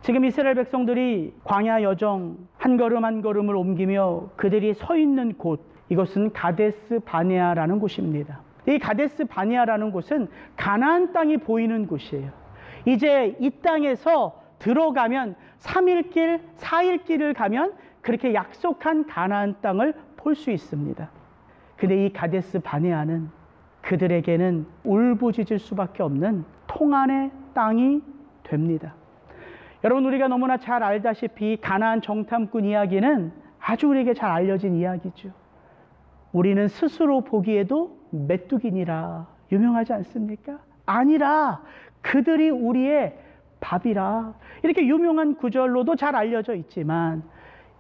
지금 이스라엘 백성들이 광야 여정 한 걸음 한 걸음을 옮기며 그들이 서 있는 곳, 이것은 가데스 바네아라는 곳입니다. 이 가데스 바네아라는 곳은 가나안 땅이 보이는 곳이에요. 이제 이 땅에서 들어가면 3일 길, 4일 길을 가면 그렇게 약속한 가나안 땅을 볼 수 있습니다. 근데 이 가데스 바네아는 그들에게는 울부짖을 수밖에 없는 통한의 땅이 됩니다. 여러분, 우리가 너무나 잘 알다시피 가나안 정탐꾼 이야기는 아주 우리에게 잘 알려진 이야기죠. 우리는 스스로 보기에도 메뚜기니라 유명하지 않습니까? 아니라 그들이 우리의 밥이라, 이렇게 유명한 구절로도 잘 알려져 있지만,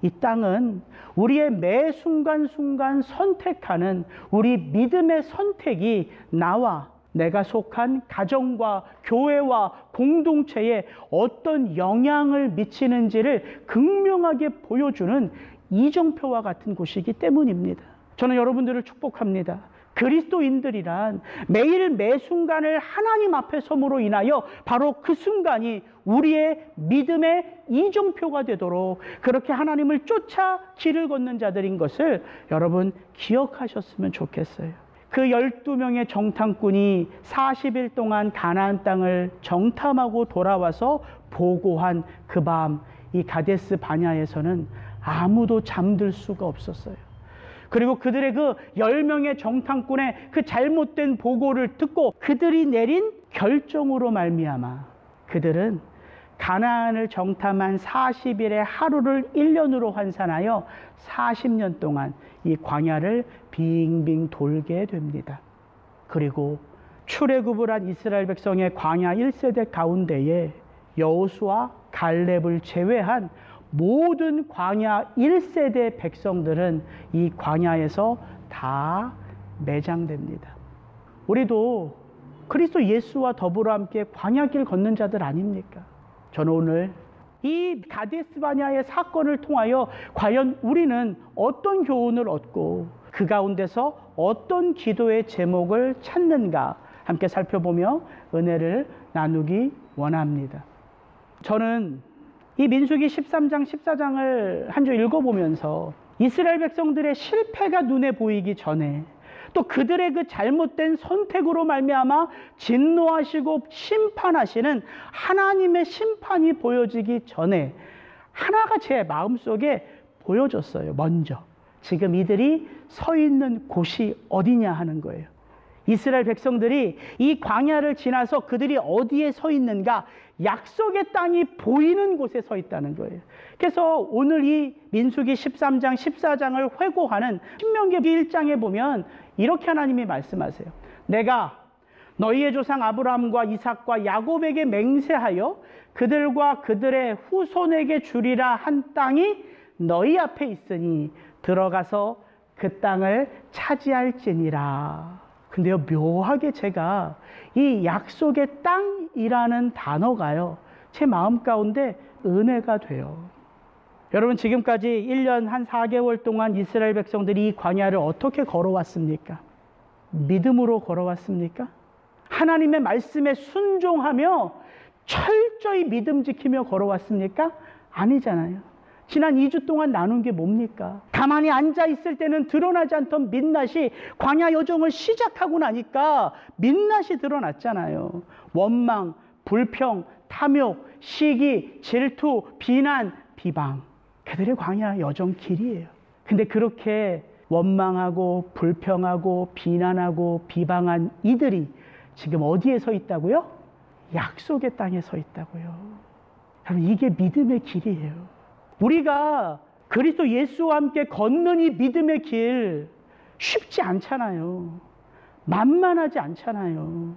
이 땅은 우리의 매 순간순간 선택하는 우리 믿음의 선택이 나와 내가 속한 가정과 교회와 공동체에 어떤 영향을 미치는지를 극명하게 보여주는 이정표와 같은 곳이기 때문입니다. 저는 여러분들을 축복합니다. 그리스도인들이란 매일 매 순간을 하나님 앞에 섬으로 인하여 바로 그 순간이 우리의 믿음의 이정표가 되도록 그렇게 하나님을 쫓아 길을 걷는 자들인 것을 여러분 기억하셨으면 좋겠어요. 그 12명의 정탐꾼이 40일 동안 가나안 땅을 정탐하고 돌아와서 보고한 그 밤, 이 가데스 바네아에서는 아무도 잠들 수가 없었어요. 그리고 그들의 그 10명의 정탐꾼의 그 잘못된 보고를 듣고 그들이 내린 결정으로 말미암아 그들은 가나안을 정탐한 40일의 하루를 1년으로 환산하여 40년 동안 이 광야를 빙빙 돌게 됩니다. 그리고 출애굽을 한 이스라엘 백성의 광야 1세대 가운데에 여호수아, 갈렙을 제외한 모든 광야 1세대 백성들은 이 광야에서 다 매장됩니다. 우리도 그리스도 예수와 더불어 함께 광야길 걷는 자들 아닙니까? 저는 오늘 이 가데스 바네아의 사건을 통하여 과연 우리는 어떤 교훈을 얻고 그 가운데서 어떤 기도의 제목을 찾는가 함께 살펴보며 은혜를 나누기 원합니다. 저는 이 민수기 13장 14장을 한 주 읽어보면서 이스라엘 백성들의 실패가 눈에 보이기 전에 또 그들의 그 잘못된 선택으로 말미암아 진노하시고 심판하시는 하나님의 심판이 보여지기 전에 하나가 제 마음속에 보여졌어요. 먼저 지금 이들이 서 있는 곳이 어디냐 하는 거예요. 이스라엘 백성들이 이 광야를 지나서 그들이 어디에 서 있는가, 약속의 땅이 보이는 곳에 서 있다는 거예요. 그래서 오늘 이 민수기 13장 14장을 회고하는 신명기 1장에 보면 이렇게 하나님이 말씀하세요. 내가 너희의 조상 아브라함과 이삭과 야곱에게 맹세하여 그들과 그들의 후손에게 주리라 한 땅이 너희 앞에 있으니 들어가서 그 땅을 차지할지니라. 근데요, 묘하게 제가 이 약속의 땅이라는 단어가요, 제 마음 가운데 은혜가 돼요. 여러분, 지금까지 1년 한 4개월 동안 이스라엘 백성들이 이 광야를 어떻게 걸어왔습니까? 믿음으로 걸어왔습니까? 하나님의 말씀에 순종하며 철저히 믿음 지키며 걸어왔습니까? 아니잖아요. 지난 2주 동안 나눈 게 뭡니까? 가만히 앉아 있을 때는 드러나지 않던 민낯이 광야 여정을 시작하고 나니까 민낯이 드러났잖아요. 원망, 불평, 탐욕, 시기, 질투, 비난, 비방. 그들의 광야 여정 길이에요. 근데 그렇게 원망하고 불평하고 비난하고 비방한 이들이 지금 어디에 서 있다고요? 약속의 땅에 서 있다고요. 여러분, 이게 믿음의 길이에요. 우리가 그리스도 예수와 함께 걷는 이 믿음의 길 쉽지 않잖아요. 만만하지 않잖아요.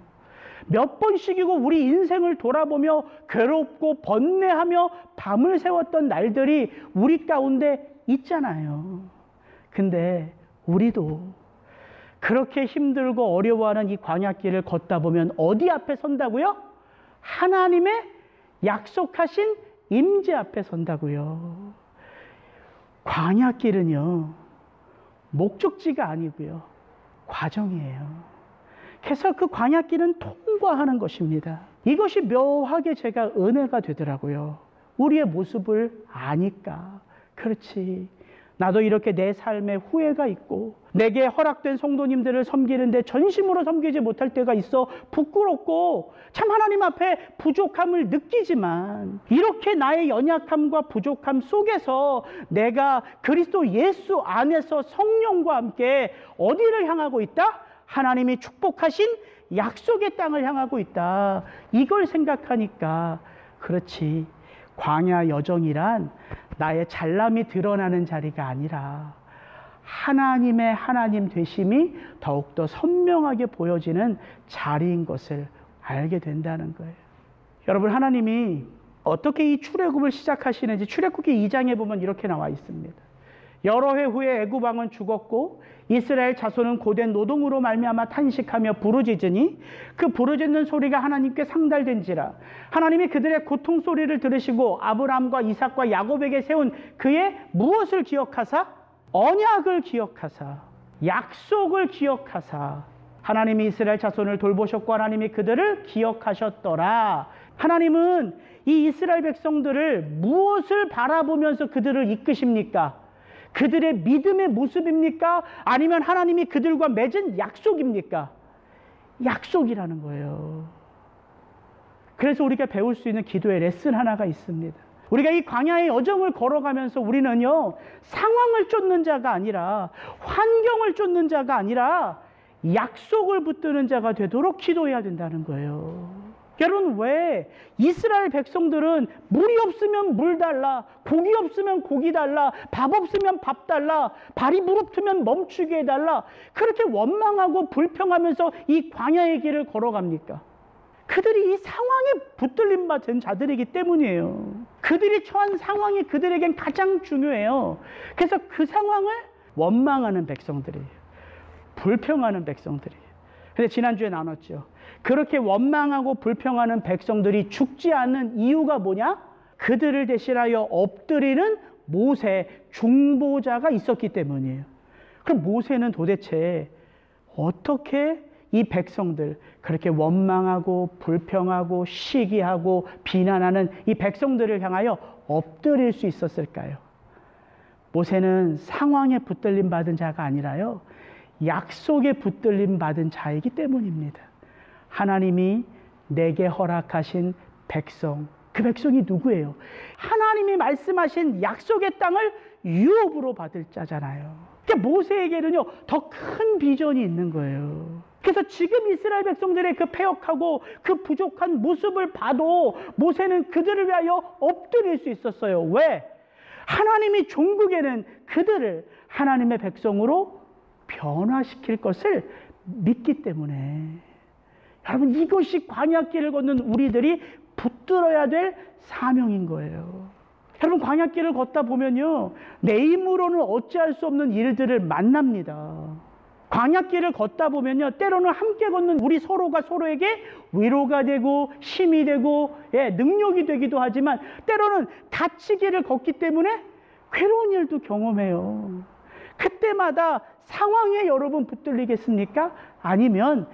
몇 번씩이고 우리 인생을 돌아보며 괴롭고 번뇌하며 밤을 새웠던 날들이 우리 가운데 있잖아요. 근데 우리도 그렇게 힘들고 어려워하는 이 광야길을 걷다 보면 어디 앞에 선다고요? 하나님의 약속하신 임재 앞에 선다고요. 광야길은요, 목적지가 아니고요, 과정이에요. 그래서 그 광야길은 통과하는 것입니다. 이것이 묘하게 제가 은혜가 되더라고요. 우리의 모습을 아니까. 그렇지. 나도 이렇게 내 삶에 후회가 있고 내게 허락된 성도님들을 섬기는데 전심으로 섬기지 못할 때가 있어 부끄럽고 참 하나님 앞에 부족함을 느끼지만 이렇게 나의 연약함과 부족함 속에서 내가 그리스도 예수 안에서 성령과 함께 어디를 향하고 있다? 하나님이 축복하신 약속의 땅을 향하고 있다. 이걸 생각하니까 그렇지. 광야 여정이란 나의 잘남이 드러나는 자리가 아니라 하나님의 하나님 되심이 더욱더 선명하게 보여지는 자리인 것을 알게 된다는 거예요. 여러분, 하나님이 어떻게 이 출애굽을 시작하시는지 출애굽기 2장에 보면 이렇게 나와 있습니다. 여러 해 후에 애굽 왕은 죽었고 이스라엘 자손은 고된 노동으로 말미암아 탄식하며 부르짖으니 그 부르짖는 소리가 하나님께 상달된지라. 하나님이 그들의 고통 소리를 들으시고 아브라함과 이삭과 야곱에게 세운 그의 무엇을 기억하사? 언약을 기억하사 약속을 기억하사 하나님이 이스라엘 자손을 돌보셨고 하나님이 그들을 기억하셨더라. 하나님은 이 이스라엘 백성들을 무엇을 바라보면서 그들을 이끄십니까? 그들의 믿음의 모습입니까? 아니면 하나님이 그들과 맺은 약속입니까? 약속이라는 거예요. 그래서 우리가 배울 수 있는 기도의 레슨 하나가 있습니다. 우리가 이 광야의 여정을 걸어가면서 우리는요, 상황을 쫓는 자가 아니라 환경을 쫓는 자가 아니라 약속을 붙드는 자가 되도록 기도해야 된다는 거예요. 여러분, 왜 이스라엘 백성들은 물이 없으면 물 달라, 고기 없으면 고기 달라, 밥 없으면 밥 달라, 발이 무릎트면 멈추게 해달라, 그렇게 원망하고 불평하면서 이 광야의 길을 걸어갑니까? 그들이 이 상황에 붙들림 받은 자들이기 때문이에요. 그들이 처한 상황이 그들에겐 가장 중요해요. 그래서 그 상황을 원망하는 백성들이에요. 불평하는 백성들이에요. 근데 지난주에 나눴죠. 그렇게 원망하고 불평하는 백성들이 죽지 않는 이유가 뭐냐? 그들을 대신하여 엎드리는 모세 중보자가 있었기 때문이에요. 그럼 모세는 도대체 어떻게 이 백성들, 그렇게 원망하고 불평하고 시기하고 비난하는 이 백성들을 향하여 엎드릴 수 있었을까요? 모세는 상황에 붙들림 받은 자가 아니라요, 약속에 붙들림 받은 자이기 때문입니다. 하나님이 내게 허락하신 백성, 그 백성이 누구예요? 하나님이 말씀하신 약속의 땅을 유업으로 받을 자잖아요. 그러니까 모세에게는요, 더 큰 비전이 있는 거예요. 그래서 지금 이스라엘 백성들의 그 패역하고 그 부족한 모습을 봐도 모세는 그들을 위하여 엎드릴 수 있었어요. 왜? 하나님이 종국에는 그들을 하나님의 백성으로 변화시킬 것을 믿기 때문에. 여러분, 이것이 광야길을 걷는 우리들이 붙들어야 될 사명인 거예요. 여러분, 광야길을 걷다 보면요, 내 힘으로는 어찌할 수 없는 일들을 만납니다. 광야길을 걷다 보면요, 때로는 함께 걷는 우리 서로가 서로에게 위로가 되고 힘이 되고 능력이 되기도 하지만 때로는 같이 길을 걷기 때문에 괴로운 일도 경험해요. 그때마다 상황에 여러분 붙들리겠습니까? 아니면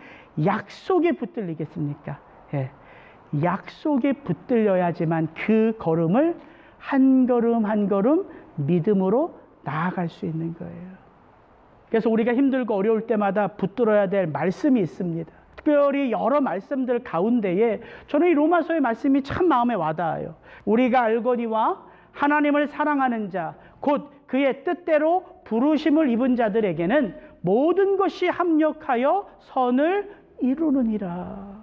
약속에 붙들리겠습니까? 약속에 붙들려야지만 그 걸음을 한 걸음 한 걸음 믿음으로 나아갈 수 있는 거예요. 그래서 우리가 힘들고 어려울 때마다 붙들어야 될 말씀이 있습니다. 특별히 여러 말씀들 가운데에 저는 이 로마서의 말씀이 참 마음에 와닿아요. 우리가 알거니와 하나님을 사랑하는 자, 곧 그의 뜻대로 부르심을 입은 자들에게는 모든 것이 합력하여 선을 이루느니라.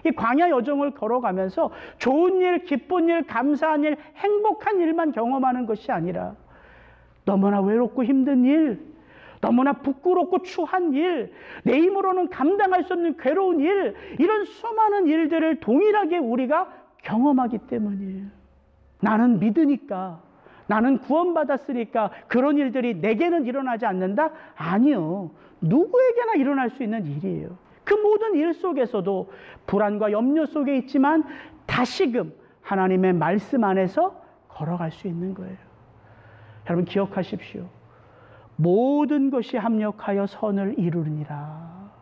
이 광야 여정을 걸어가면서 좋은 일, 기쁜 일, 감사한 일, 행복한 일만 경험하는 것이 아니라 너무나 외롭고 힘든 일, 너무나 부끄럽고 추한 일, 내 힘으로는 감당할 수 없는 괴로운 일, 이런 수많은 일들을 동일하게 우리가 경험하기 때문이에요. 나는 믿으니까, 나는 구원받았으니까 그런 일들이 내게는 일어나지 않는다? 아니요. 누구에게나 일어날 수 있는 일이에요. 그 모든 일 속에서도 불안과 염려 속에 있지만 다시금 하나님의 말씀 안에서 걸어갈 수 있는 거예요. 여러분, 기억하십시오. 모든 것이 합력하여 선을 이루느니라.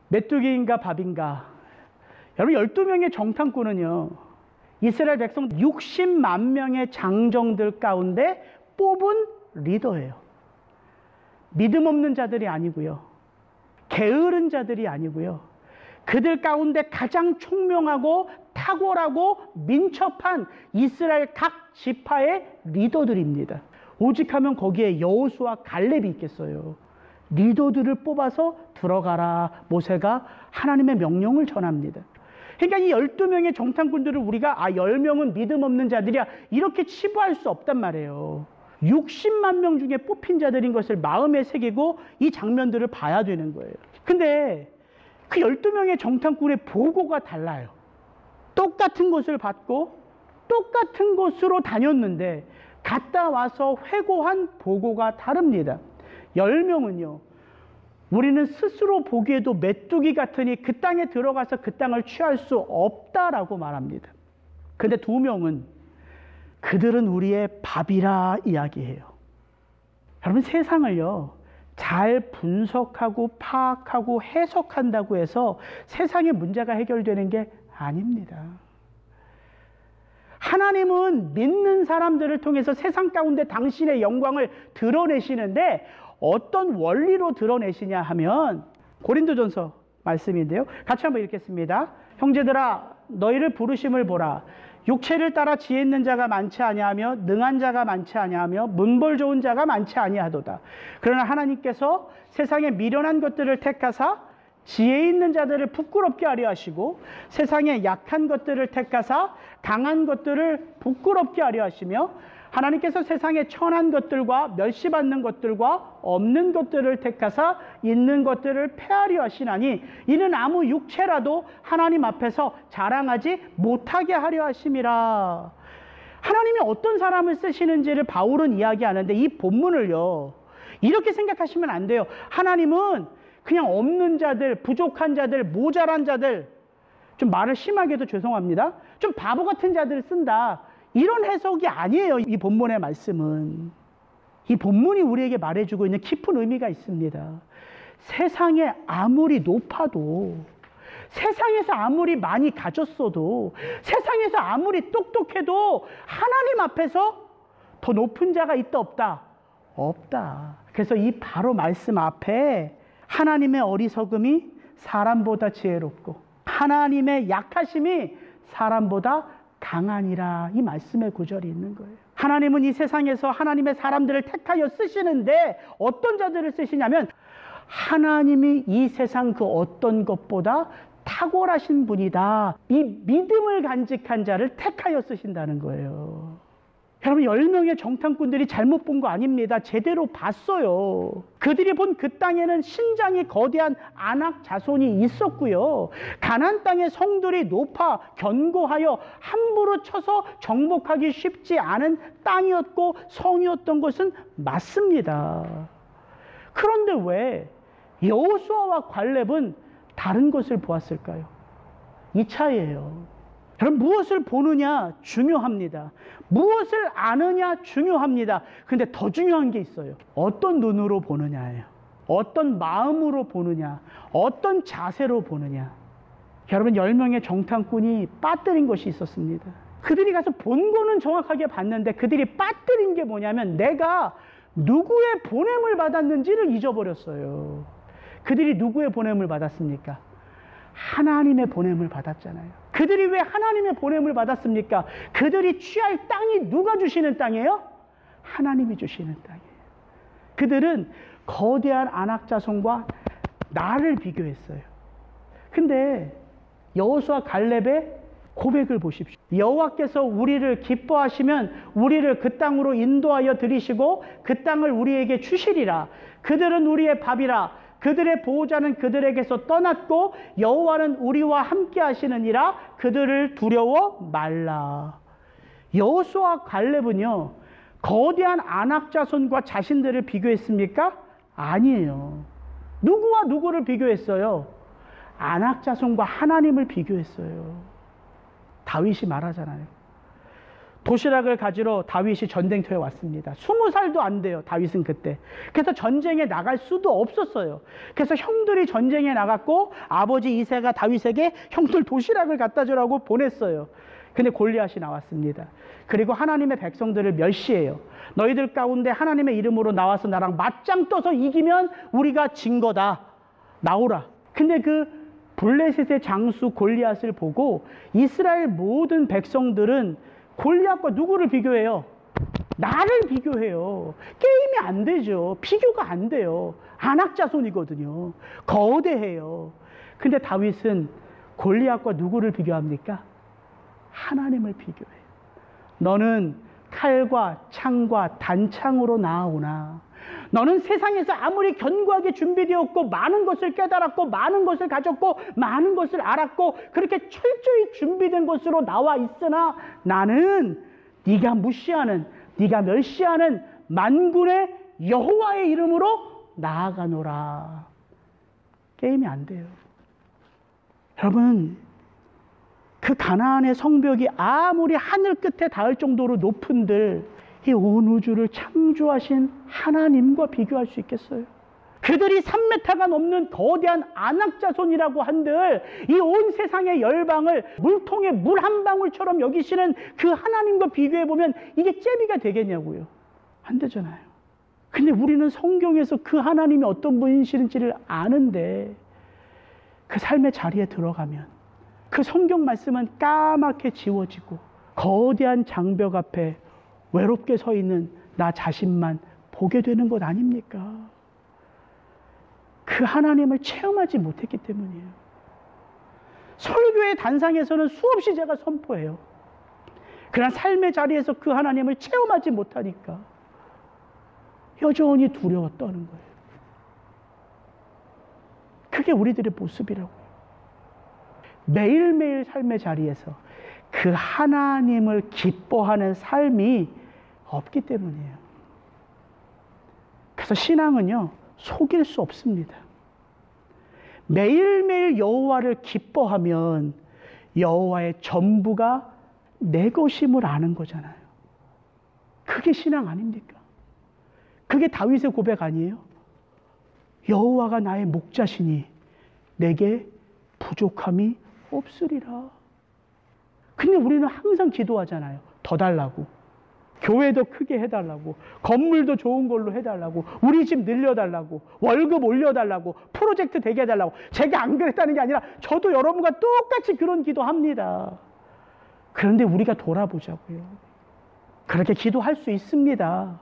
메뚜기인가 밥인가? 여러분, 12명의 정탐꾼은요, 이스라엘 백성 60만 명의 장정들 가운데 뽑은 리더예요. 믿음 없는 자들이 아니고요. 게으른 자들이 아니고요. 그들 가운데 가장 총명하고 탁월하고 민첩한 이스라엘 각 지파의 리더들입니다. 오직하면 거기에 여호수아 갈렙이 있겠어요. 리더들을 뽑아서 들어가라. 모세가 하나님의 명령을 전합니다. 그러니까 이 12명의 정탐꾼들을 우리가 10명은 믿음 없는 자들이야 이렇게 치부할 수 없단 말이에요. 60만 명 중에 뽑힌 자들인 것을 마음에 새기고 이 장면들을 봐야 되는 거예요. 근데 그 12명의 정탐꾼의 보고가 달라요. 똑같은 곳을 받고 똑같은 곳으로 다녔는데 갔다 와서 회고한 보고가 다릅니다. 10명은요. 우리는 스스로 보기에도 메뚜기 같으니 그 땅에 들어가서 그 땅을 취할 수 없다라고 말합니다. 근데 2명은 그들은 우리의 밥이라 이야기해요. 여러분 세상을요. 잘 분석하고 파악하고 해석한다고 해서 세상의 문제가 해결되는 게 아닙니다. 하나님은 믿는 사람들을 통해서 세상 가운데 당신의 영광을 드러내시는데 어떤 원리로 드러내시냐 하면 고린도전서 말씀인데요. 같이 한번 읽겠습니다. 형제들아 너희를 부르심을 보라. 육체를 따라 지혜 있는 자가 많지 아니하며 능한 자가 많지 아니하며 문벌 좋은 자가 많지 아니하도다. 그러나 하나님께서 세상에 미련한 것들을 택하사 지혜 있는 자들을 부끄럽게 하려 하시고 세상에 약한 것들을 택하사 강한 것들을 부끄럽게 하려 하시며 하나님께서 세상에 천한 것들과 멸시받는 것들과 없는 것들을 택하사 있는 것들을 폐하려 하시나니 이는 아무 육체라도 하나님 앞에서 자랑하지 못하게 하려 하심이라. 하나님이 어떤 사람을 쓰시는지를 바울은 이야기하는데 이 본문을요 이렇게 생각하시면 안 돼요. 하나님은 그냥 없는 자들, 부족한 자들, 모자란 자들, 좀 말을 심하게도 죄송합니다. 좀 바보 같은 자들을 쓴다. 이런 해석이 아니에요. 이 본문의 말씀은. 이 본문이 우리에게 말해주고 있는 깊은 의미가 있습니다. 세상에 아무리 높아도, 세상에서 아무리 많이 가졌어도, 세상에서 아무리 똑똑해도 하나님 앞에서 더 높은 자가 있다 없다? 없다. 그래서 이 바로 말씀 앞에 하나님의 어리석음이 사람보다 지혜롭고 하나님의 약하심이 사람보다 강하니라. 이 말씀의 구절이 있는 거예요. 하나님은 이 세상에서 하나님의 사람들을 택하여 쓰시는데 어떤 자들을 쓰시냐면 하나님이 이 세상 그 어떤 것보다 탁월하신 분이다. 이 믿음을 간직한 자를 택하여 쓰신다는 거예요. 여러분 10명의 정탐꾼들이 잘못 본 거 아닙니다. 제대로 봤어요. 그들이 본 그 땅에는 신장이 거대한 아낙 자손이 있었고요. 가나안 땅의 성들이 높아 견고하여 함부로 쳐서 정복하기 쉽지 않은 땅이었고 성이었던 것은 맞습니다. 그런데 왜 여호수아와 갈렙은 다른 것을 보았을까요? 이 차이예요. 여러분 무엇을 보느냐 중요합니다. 무엇을 아느냐 중요합니다. 근데 더 중요한 게 있어요. 어떤 눈으로 보느냐예요. 어떤 마음으로 보느냐, 어떤 자세로 보느냐. 여러분 10명의 정탐꾼이 빠뜨린 것이 있었습니다. 그들이 가서 본 거는 정확하게 봤는데 그들이 빠뜨린 게 뭐냐면 내가 누구의 보냄을 받았는지를 잊어버렸어요. 그들이 누구의 보냄을 받았습니까? 하나님의 보냄을 받았잖아요. 그들이 왜 하나님의 보냄을 받았습니까? 그들이 취할 땅이 누가 주시는 땅이에요? 하나님이 주시는 땅이에요. 그들은 거대한 아낙 자손과 나를 비교했어요. 근데 여호수아 갈렙의 고백을 보십시오. 여호와께서 우리를 기뻐하시면 우리를 그 땅으로 인도하여 들이시고 그 땅을 우리에게 주시리라. 그들은 우리의 밥이라. 그들의 보호자는 그들에게서 떠났고 여호와는 우리와 함께 하시느니라. 그들을 두려워 말라. 여호수아 갈렙은요 거대한 아낙 자손과 자신들을 비교했습니까? 아니에요. 누구와 누구를 비교했어요? 아낙 자손과 하나님을 비교했어요. 다윗이 말하잖아요. 도시락을 가지러 다윗이 전쟁터에 왔습니다. 20살도 안 돼요. 다윗은 그때. 그래서 전쟁에 나갈 수도 없었어요. 그래서 형들이 전쟁에 나갔고 아버지 이새가 다윗에게 형들 도시락을 갖다 주라고 보냈어요. 근데 골리앗이 나왔습니다. 그리고 하나님의 백성들을 멸시해요. 너희들 가운데 하나님의 이름으로 나와서 나랑 맞짱 떠서 이기면 우리가 진 거다. 나오라. 근데 그 블레셋의 장수 골리앗을 보고 이스라엘 모든 백성들은 골리앗과 누구를 비교해요? 나를 비교해요. 게임이 안 되죠. 비교가 안 돼요. 안악자손이거든요. 거대해요. 근데 다윗은 골리앗과 누구를 비교합니까? 하나님을 비교해요. 너는 칼과 창과 단창으로 나아오나 너는 세상에서 아무리 견고하게 준비되었고 많은 것을 깨달았고 많은 것을 가졌고 많은 것을 알았고 그렇게 철저히 준비된 것으로 나와 있으나 나는 네가 무시하는 네가 멸시하는 만군의 여호와의 이름으로 나아가노라. 게임이 안 돼요. 여러분, 그 가나안의 성벽이 아무리 하늘 끝에 닿을 정도로 높은들 이 온 우주를 창조하신 하나님과 비교할 수 있겠어요? 그들이 3m가 넘는 거대한 안악자손이라고 한들 이 온 세상의 열방을 물통에 물 한 방울처럼 여기시는 그 하나님과 비교해보면 이게 째비가 되겠냐고요. 안 되잖아요. 근데 우리는 성경에서 그 하나님이 어떤 분이신지를 아는데 그 삶의 자리에 들어가면 그 성경 말씀은 까맣게 지워지고 거대한 장벽 앞에 외롭게 서 있는 나 자신만 보게 되는 것 아닙니까? 그 하나님을 체험하지 못했기 때문이에요. 설교의 단상에서는 수없이 제가 선포해요. 그러나 삶의 자리에서 그 하나님을 체험하지 못하니까 여전히 두려워 떠는 거예요. 그게 우리들의 모습이라고요. 매일매일 삶의 자리에서 그 하나님을 기뻐하는 삶이 없기 때문이에요. 그래서 신앙은요, 속일 수 없습니다. 매일매일 여호와를 기뻐하면 여호와의 전부가 내 것임을 아는 거잖아요. 그게 신앙 아닙니까? 그게 다윗의 고백 아니에요? 여호와가 나의 목자시니 내게 부족함이 없으리라. 근데 우리는 항상 기도하잖아요. 더 달라고. 교회도 크게 해달라고. 건물도 좋은 걸로 해달라고. 우리 집 늘려달라고. 월급 올려달라고. 프로젝트 되게 해달라고. 제가 안 그랬다는 게 아니라 저도 여러분과 똑같이 그런 기도합니다. 그런데 우리가 돌아보자고요. 그렇게 기도할 수 있습니다.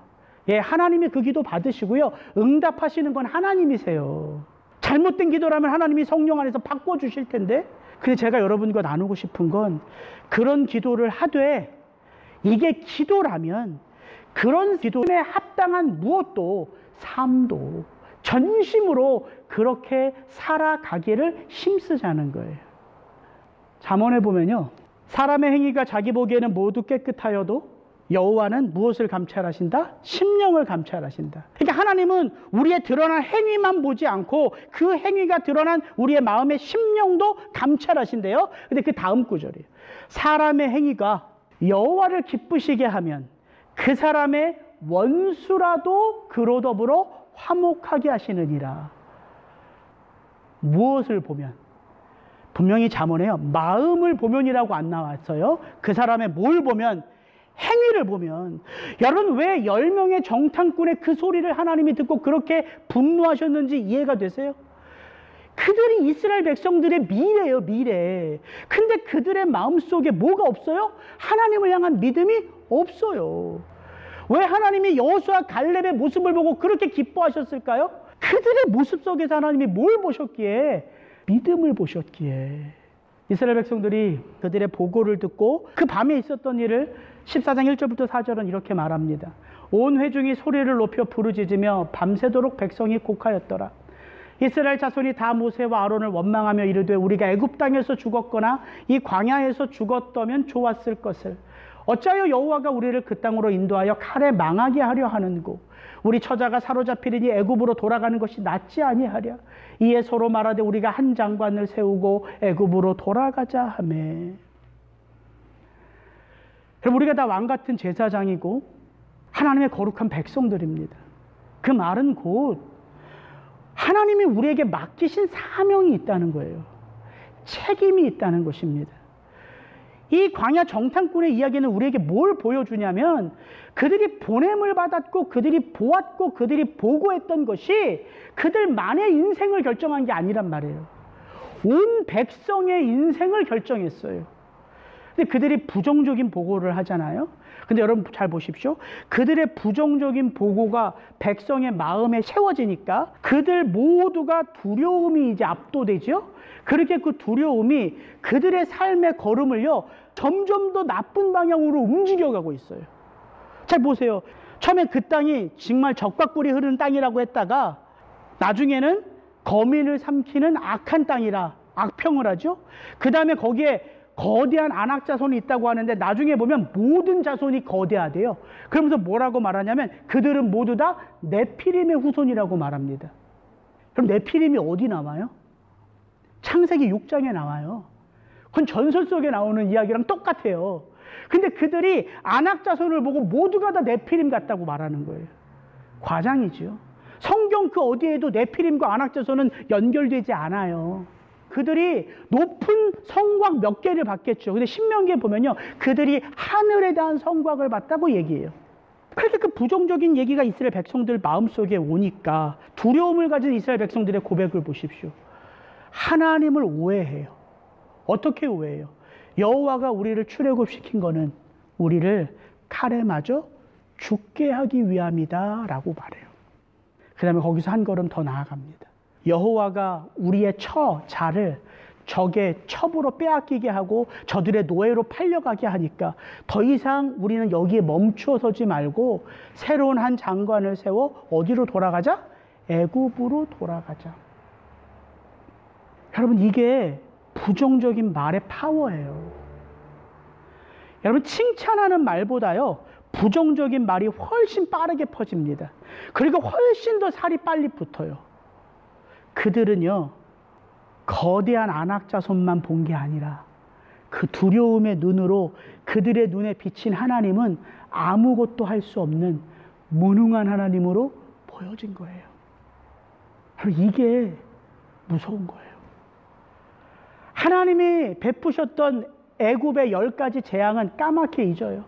예, 하나님이 그 기도 받으시고요. 응답하시는 건 하나님이세요. 잘못된 기도라면 하나님이 성령 안에서 바꿔주실 텐데, 근데 제가 여러분과 나누고 싶은 건 그런 기도를 하되 이게 기도라면 그런 기도에 합당한 무엇도 삶도 전심으로 그렇게 살아가기를 힘쓰자는 거예요. 잠언에 보면요, 사람의 행위가 자기 보기에는 모두 깨끗하여도 여호와는 무엇을 감찰하신다? 심령을 감찰하신다. 그러니까 하나님은 우리의 드러난 행위만 보지 않고 그 행위가 드러난 우리의 마음의 심령도 감찰하신대요. 근데 그 다음 구절이에요. 사람의 행위가 여호와를 기쁘시게 하면 그 사람의 원수라도 그로 더불어 화목하게 하시느니라. 무엇을 보면? 분명히 잠언에요. 마음을 보면이라고 안 나왔어요. 그 사람의 뭘 보면? 행위를 보면. 여러분, 왜 10명의 정탐꾼의 그 소리를 하나님이 듣고 그렇게 분노하셨는지 이해가 되세요? 그들이 이스라엘 백성들의 미래예요, 미래. 근데 그들의 마음속에 뭐가 없어요? 하나님을 향한 믿음이 없어요. 왜 하나님이 여호수아 갈렙의 모습을 보고 그렇게 기뻐하셨을까요? 그들의 모습 속에서 하나님이 뭘 보셨기에? 믿음을 보셨기에. 이스라엘 백성들이 그들의 보고를 듣고 그 밤에 있었던 일을 14장 1절부터 4절은 이렇게 말합니다. 온 회중이 소리를 높여 부르짖으며 밤새도록 백성이 곡하였더라. 이스라엘 자손이 다 모세와 아론을 원망하며 이르되 우리가 애굽 땅에서 죽었거나 이 광야에서 죽었다면 좋았을 것을 어찌하여 여호와가 우리를 그 땅으로 인도하여 칼에 망하게 하려 하는고 우리 처자가 사로잡히리니 애굽으로 돌아가는 것이 낫지 아니하랴. 이에 서로 말하되 우리가 한 장관을 세우고 애굽으로 돌아가자 하매. 우리가 다 왕같은 제사장이고 하나님의 거룩한 백성들입니다. 그 말은 곧 하나님이 우리에게 맡기신 사명이 있다는 거예요. 책임이 있다는 것입니다. 이 광야 정탐꾼의 이야기는 우리에게 뭘 보여주냐면 그들이 보냄을 받았고 그들이 보았고 그들이 보고했던 것이 그들만의 인생을 결정한 게 아니란 말이에요. 온 백성의 인생을 결정했어요. 근데 그들이 부정적인 보고를 하잖아요. 근데 여러분 잘 보십시오. 그들의 부정적인 보고가 백성의 마음에 채워지니까 그들 모두가 두려움이 이제 압도되죠. 그렇게 그 두려움이 그들의 삶의 걸음을요 점점 더 나쁜 방향으로 움직여가고 있어요. 잘 보세요. 처음에 그 땅이 정말 적과 꿀이 흐르는 땅이라고 했다가 나중에는 거민을 삼키는 악한 땅이라 악평을 하죠. 그 다음에 거기에 거대한 안악 자손이 있다고 하는데 나중에 보면 모든 자손이 거대하대요. 그러면서 뭐라고 말하냐면 그들은 모두 다 네피림의 후손이라고 말합니다. 그럼 네피림이 어디 나와요? 창세기 6장에 나와요. 그건 전설 속에 나오는 이야기랑 똑같아요. 근데 그들이 안악 자손을 보고 모두가 다 네피림 같다고 말하는 거예요. 과장이죠. 성경 그 어디에도 네피림과 안악 자손은 연결되지 않아요. 그들이 높은 성곽 몇 개를 받겠죠. 근데 신명기에 보면요, 그들이 하늘에 대한 성곽을 받다고 얘기해요. 그렇게 그 부정적인 얘기가 이스라엘 백성들 마음속에 오니까 두려움을 가진 이스라엘 백성들의 고백을 보십시오. 하나님을 오해해요. 어떻게 오해해요? 여호와가 우리를 출애굽시킨 거는 우리를 칼에 맞아 죽게 하기 위함이다 라고 말해요. 그 다음에 거기서 한 걸음 더 나아갑니다. 여호와가 우리의 자를 적의 첩으로 빼앗기게 하고 저들의 노예로 팔려가게 하니까 더 이상 우리는 여기에 멈추어 서지 말고 새로운 한 장관을 세워 어디로 돌아가자? 애굽으로 돌아가자. 여러분, 이게 부정적인 말의 파워예요. 여러분, 칭찬하는 말보다요 부정적인 말이 훨씬 빠르게 퍼집니다. 그리고 훨씬 더 살이 빨리 붙어요. 그들은요 거대한 안악 자손만 본 게 아니라 그 두려움의 눈으로 그들의 눈에 비친 하나님은 아무것도 할 수 없는 무능한 하나님으로 보여진 거예요. 이게 무서운 거예요. 하나님이 베푸셨던 애굽의 10가지 재앙은 까맣게 잊어요.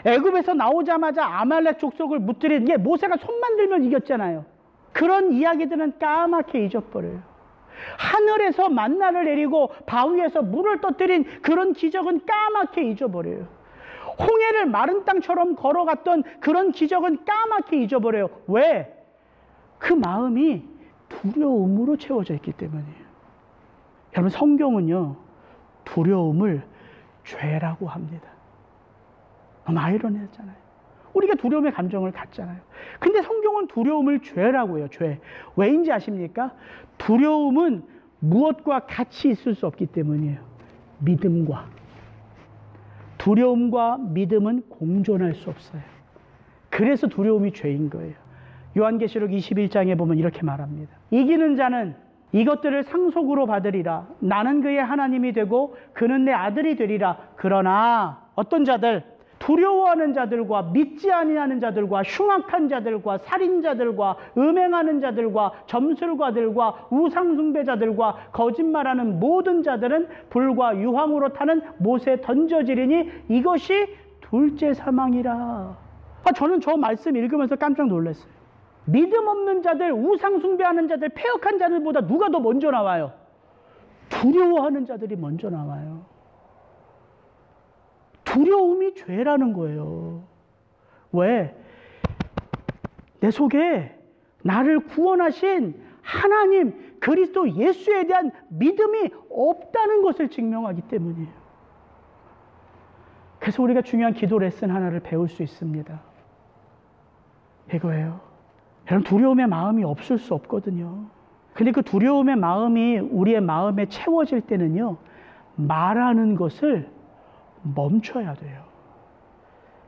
애굽에서 나오자마자 아말렉 족속을 무찌른 게 모세가 손만 들면 이겼잖아요. 그런 이야기들은 까맣게 잊어버려요. 하늘에서 만나를 내리고 바위에서 물을 떠뜨린 그런 기적은 까맣게 잊어버려요. 홍해를 마른 땅처럼 걸어갔던 그런 기적은 까맣게 잊어버려요. 왜? 그 마음이 두려움으로 채워져 있기 때문이에요. 여러분, 성경은요 두려움을 죄라고 합니다. 너무 아이러니하잖아요. 우리가 두려움의 감정을 갖잖아요. 근데 성경은 두려움을 죄라고 해요. 죄. 왜인지 아십니까? 두려움은 무엇과 같이 있을 수 없기 때문이에요. 믿음과. 두려움과 믿음은 공존할 수 없어요. 그래서 두려움이 죄인 거예요. 요한계시록 21장에 보면 이렇게 말합니다. 이기는 자는 이것들을 상속으로 받으리라. 나는 그의 하나님이 되고 그는 내 아들이 되리라. 그러나 어떤 자들? 두려워하는 자들과 믿지 아니하는 자들과 흉악한 자들과 살인자들과 음행하는 자들과 점술가들과 우상숭배자들과 거짓말하는 모든 자들은 불과 유황으로 타는 못에 던져지리니 이것이 둘째 사망이라. 저는 저 말씀 읽으면서 깜짝 놀랐어요. 믿음 없는 자들, 우상숭배하는 자들, 패역한 자들보다 누가 더 먼저 나와요? 두려워하는 자들이 먼저 나와요. 두려움이 죄라는 거예요. 왜? 내 속에 나를 구원하신 하나님, 그리스도 예수에 대한 믿음이 없다는 것을 증명하기 때문이에요. 그래서 우리가 중요한 기도 레슨 하나를 배울 수 있습니다. 이거예요. 여러분, 두려움의 마음이 없을 수 없거든요. 근데 그 두려움의 마음이 우리의 마음에 채워질 때는요 말하는 것을 멈춰야 돼요.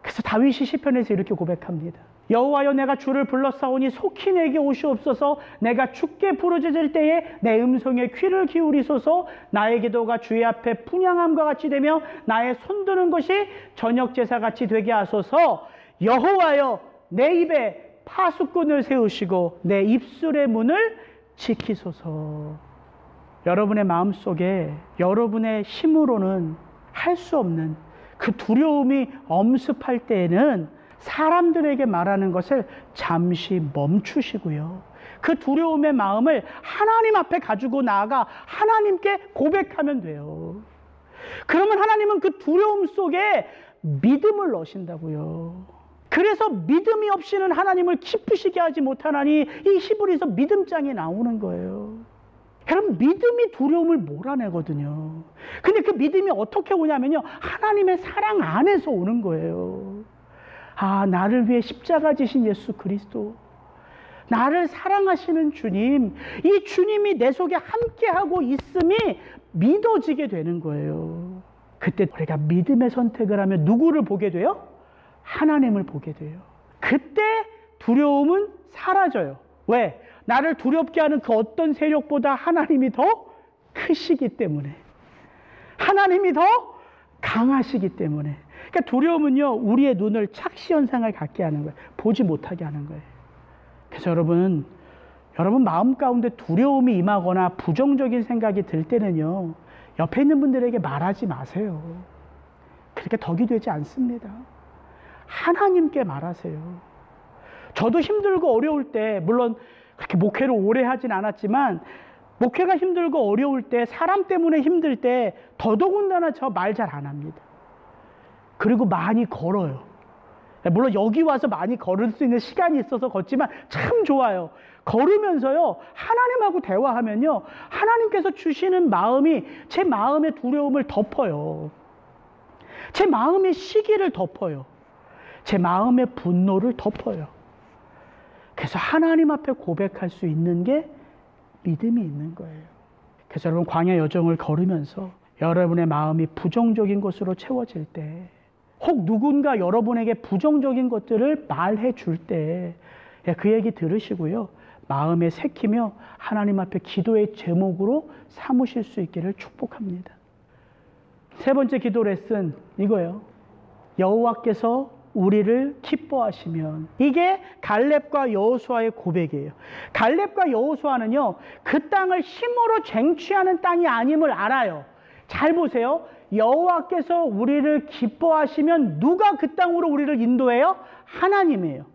그래서 다윗이 시편에서 이렇게 고백합니다. 여호와여, 내가 주를 불렀사오니 속히 내게 오시옵소서. 내가 주께 부르짖을 때에 내 음성에 귀를 기울이소서. 나의 기도가 주의 앞에 분향함과 같이 되며 나의 손드는 것이 저녁 제사같이 되게 하소서. 여호와여, 내 입에 파수꾼을 세우시고 내 입술의 문을 지키소서. 여러분의 마음속에 여러분의 힘으로는 할 수 없는 그 두려움이 엄습할 때에는 사람들에게 말하는 것을 잠시 멈추시고요. 그 두려움의 마음을 하나님 앞에 가지고 나아가 하나님께 고백하면 돼요. 그러면 하나님은 그 두려움 속에 믿음을 넣으신다고요. 그래서 믿음이 없이는 하나님을 기쁘시게 하지 못하나니 이 히브리서 믿음장이 나오는 거예요. 여러분, 믿음이 두려움을 몰아내거든요. 근데 그 믿음이 어떻게 오냐면요, 하나님의 사랑 안에서 오는 거예요. 아, 나를 위해 십자가 지신 예수 그리스도, 나를 사랑하시는 주님, 이 주님이 내 속에 함께하고 있음이 믿어지게 되는 거예요. 그때 우리가 믿음의 선택을 하면 누구를 보게 돼요? 하나님을 보게 돼요. 그때 두려움은 사라져요. 왜? 나를 두렵게 하는 그 어떤 세력보다 하나님이 더 크시기 때문에, 하나님이 더 강하시기 때문에. 그러니까 두려움은요, 우리의 눈을 착시 현상을 갖게 하는 거예요. 보지 못하게 하는 거예요. 그래서 여러분 마음 가운데 두려움이 임하거나 부정적인 생각이 들 때는요, 옆에 있는 분들에게 말하지 마세요. 그렇게 덕이 되지 않습니다. 하나님께 말하세요. 저도 힘들고 어려울 때, 물론 그렇게 목회를 오래 하진 않았지만 목회가 힘들고 어려울 때, 사람 때문에 힘들 때 더더군다나 저 말 잘 안 합니다. 그리고 많이 걸어요. 물론 여기 와서 많이 걸을 수 있는 시간이 있어서 걷지만 참 좋아요. 걸으면서요, 하나님하고 대화하면요, 하나님께서 주시는 마음이 제 마음의 두려움을 덮어요. 제 마음의 시기를 덮어요. 제 마음의 분노를 덮어요. 그래서 하나님 앞에 고백할 수 있는 게 믿음이 있는 거예요. 그래서 여러분, 광야 여정을 걸으면서 여러분의 마음이 부정적인 것으로 채워질 때, 혹 누군가 여러분에게 부정적인 것들을 말해 줄 때 그 얘기 들으시고요, 마음에 새기며 하나님 앞에 기도의 제목으로 삼으실 수 있기를 축복합니다. 세 번째 기도 레슨 이거예요. 여호와께서 우리를 기뻐하시면. 이게 갈렙과 여호수아의 고백이에요. 갈렙과 여호수아는요, 그 땅을 힘으로 쟁취하는 땅이 아님을 알아요. 잘 보세요. 여호와께서 우리를 기뻐하시면 누가 그 땅으로 우리를 인도해요? 하나님이에요.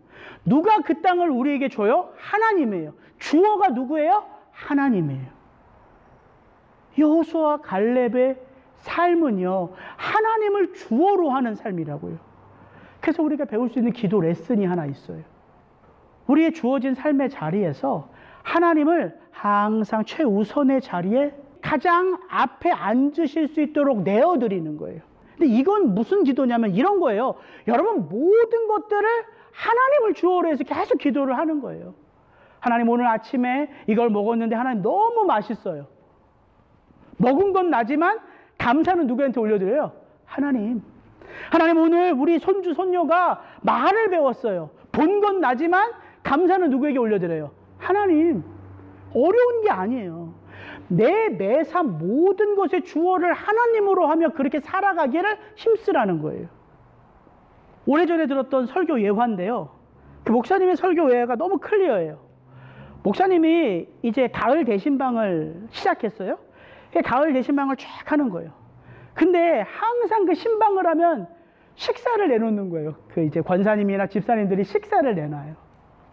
누가 그 땅을 우리에게 줘요? 하나님이에요. 주어가 누구예요? 하나님이에요. 여호수아 갈렙의 삶은요, 하나님을 주어로 하는 삶이라고요. 그래서 우리가 배울 수 있는 기도 레슨이 하나 있어요. 우리의 주어진 삶의 자리에서 하나님을 항상 최우선의 자리에 가장 앞에 앉으실 수 있도록 내어드리는 거예요. 근데 이건 무슨 기도냐면 이런 거예요. 여러분, 모든 것들을 하나님을 주어로 해서 계속 기도를 하는 거예요. 하나님, 오늘 아침에 이걸 먹었는데 하나님 너무 맛있어요. 먹은 건 나지만 감사는 누구한테 올려드려요? 하나님. 하나님, 오늘 우리 손주 손녀가 말을 배웠어요. 본 건 나지만 감사는 누구에게 올려드려요? 하나님. 어려운 게 아니에요. 내 매사 모든 것의 주어를 하나님으로 하며 그렇게 살아가기를 힘쓰라는 거예요. 오래전에 들었던 설교 예화인데요, 그 목사님의 설교 예화가 너무 클리어해요. 목사님이 이제 가을 대신방을 시작했어요. 가을 대신방을 쫙 하는 거예요. 근데 항상 그 신방을 하면 식사를 내놓는 거예요. 그 이제 권사님이나 집사님들이 식사를 내놔요.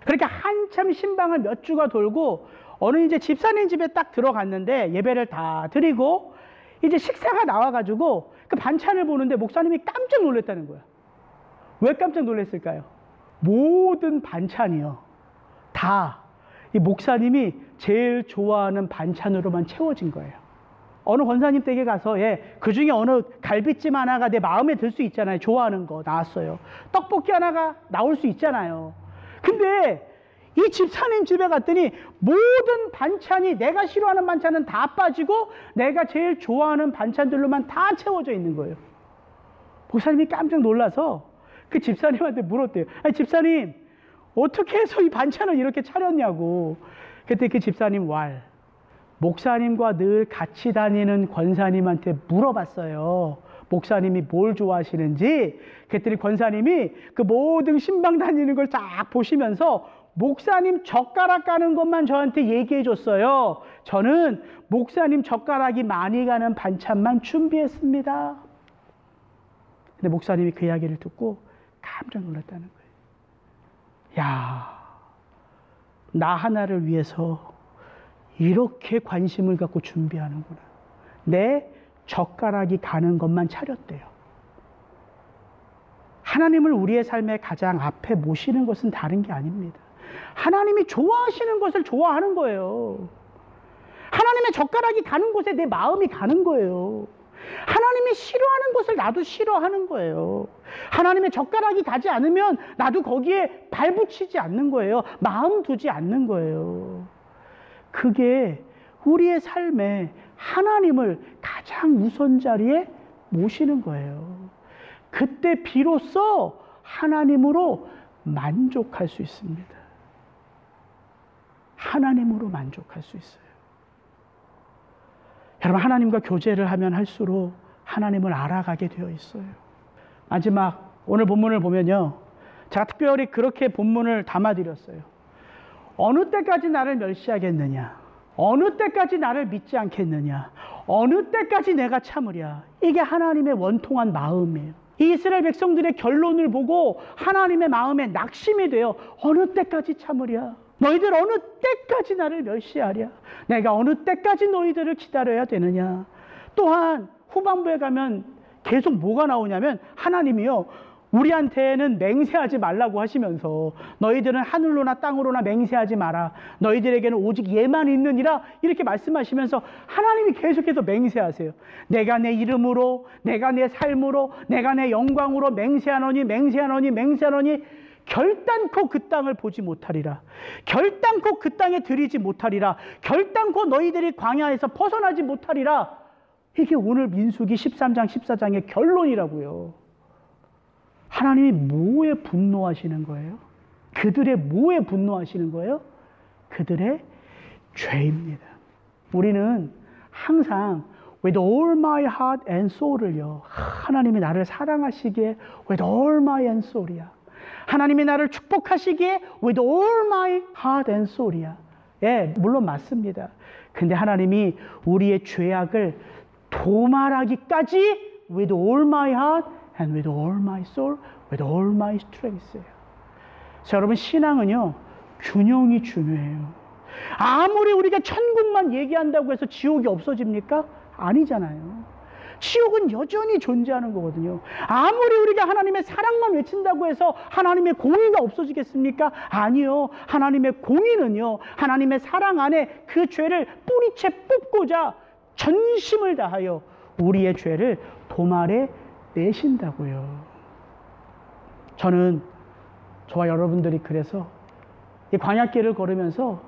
그러니까 한참 신방을 몇 주가 돌고 어느 이제 집사님 집에 딱 들어갔는데 예배를 다 드리고 이제 식사가 나와가지고 그 반찬을 보는데 목사님이 깜짝 놀랐다는 거예요. 왜 깜짝 놀랐을까요? 모든 반찬이요, 다 이 목사님이 제일 좋아하는 반찬으로만 채워진 거예요. 어느 권사님 댁에 가서 그 중에 어느 갈비찜 하나가 내 마음에 들 수 있잖아요. 좋아하는 거 나왔어요. 떡볶이 하나가 나올 수 있잖아요. 근데 이 집사님 집에 갔더니 모든 반찬이, 내가 싫어하는 반찬은 다 빠지고 내가 제일 좋아하는 반찬들로만 다 채워져 있는 거예요. 목사님이 깜짝 놀라서 그 집사님한테 물었대요. 아니, 집사님, 어떻게 해서 이 반찬을 이렇게 차렸냐고. 그때 그 집사님 목사님과 늘 같이 다니는 권사님한테 물어봤어요. 목사님이 뭘 좋아하시는지. 그랬더니 권사님이 그 모든 신방 다니는 걸 쫙 보시면서 목사님 젓가락 가는 것만 저한테 얘기해 줬어요. 저는 목사님 젓가락이 많이 가는 반찬만 준비했습니다. 근데 목사님이 그 이야기를 듣고 깜짝 놀랐다는 거예요. 야, 나 하나를 위해서 이렇게 관심을 갖고 준비하는구나. 내 젓가락이 가는 것만 차렸대요. 하나님을 우리의 삶의 가장 앞에 모시는 것은 다른 게 아닙니다. 하나님이 좋아하시는 것을 좋아하는 거예요. 하나님의 젓가락이 가는 곳에 내 마음이 가는 거예요. 하나님이 싫어하는 것을 나도 싫어하는 거예요. 하나님의 젓가락이 가지 않으면 나도 거기에 발붙이지 않는 거예요. 마음 두지 않는 거예요. 그게 우리의 삶에 하나님을 가장 우선 자리에 모시는 거예요. 그때 비로소 하나님으로 만족할 수 있습니다. 하나님으로 만족할 수 있어요. 여러분, 하나님과 교제를 하면 할수록 하나님을 알아가게 되어 있어요. 마지막 오늘 본문을 보면요, 제가 특별히 그렇게 본문을 담아드렸어요. 어느 때까지 나를 멸시하겠느냐? 어느 때까지 나를 믿지 않겠느냐? 어느 때까지 내가 참으랴? 이게 하나님의 원통한 마음이에요. 이 이스라엘 백성들의 결론을 보고 하나님의 마음에 낙심이 돼요. 어느 때까지 참으랴? 너희들 어느 때까지 나를 멸시하랴? 내가 어느 때까지 너희들을 기다려야 되느냐? 또한 후반부에 가면 계속 뭐가 나오냐면 하나님이요, 우리한테는 맹세하지 말라고 하시면서 너희들은 하늘로나 땅으로나 맹세하지 마라. 너희들에게는 오직 예만 있느니라. 이렇게 말씀하시면서 하나님이 계속해서 맹세하세요. 내가 내 이름으로, 내가 내 삶으로, 내가 내 영광으로 맹세하노니 맹세하노니 맹세하노니 결단코 그 땅을 보지 못하리라. 결단코 그 땅에 들이지 못하리라. 결단코 너희들이 광야에서 벗어나지 못하리라. 이게 오늘 민수기 13장 14장의 결론이라고요. 하나님이 뭐에 분노하시는 거예요? 그들의 뭐에 분노하시는 거예요? 그들의 죄입니다. 우리는 항상 with all my heart and soul을요, 하나님이 나를 사랑하시기에 with all my and soul이야. 하나님이 나를 축복하시기에 with all my heart and soul이야. 예, 물론 맞습니다. 근데 하나님이 우리의 죄악을 도말하기까지 with all my heart and with all my soul, with all my strength예요. 자, 여러분, 신앙은요, 균형이 중요해요. 아무리 우리가 천국만 얘기한다고 해서 지옥이 없어집니까? 아니잖아요. 지옥은 여전히 존재하는 거거든요. 아무리 우리가 하나님의 사랑만 외친다고 해서 하나님의 공의가 없어지겠습니까? 아니요. 하나님의 공의는요, 하나님의 사랑 안에 그 죄를 뿌리채 뽑고자 전심을 다하여 우리의 죄를 도말해 내신다고요. 저는 저와 여러분들이 그래서 이 광야길을 걸으면서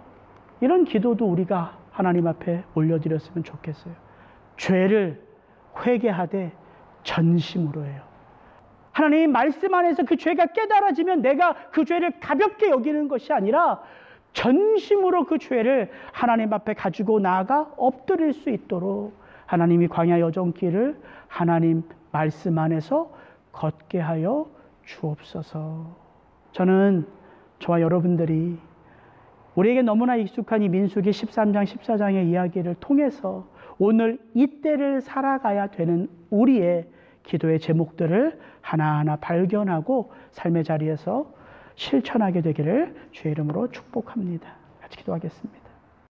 이런 기도도 우리가 하나님 앞에 올려드렸으면 좋겠어요. 죄를 회개하되 전심으로 해요. 하나님 말씀 안에서 그 죄가 깨달아지면 내가 그 죄를 가볍게 여기는 것이 아니라 전심으로 그 죄를 하나님 앞에 가지고 나아가 엎드릴 수 있도록 하나님이 광야 여정길을 하나님 말씀 안에서 걷게 하여 주옵소서. 저는 저와 여러분들이 우리에게 너무나 익숙한 이 민수기 13장 14장의 이야기를 통해서 오늘 이때를 살아가야 되는 우리의 기도의 제목들을 하나하나 발견하고 삶의 자리에서 실천하게 되기를 주의 이름으로 축복합니다. 같이 기도하겠습니다.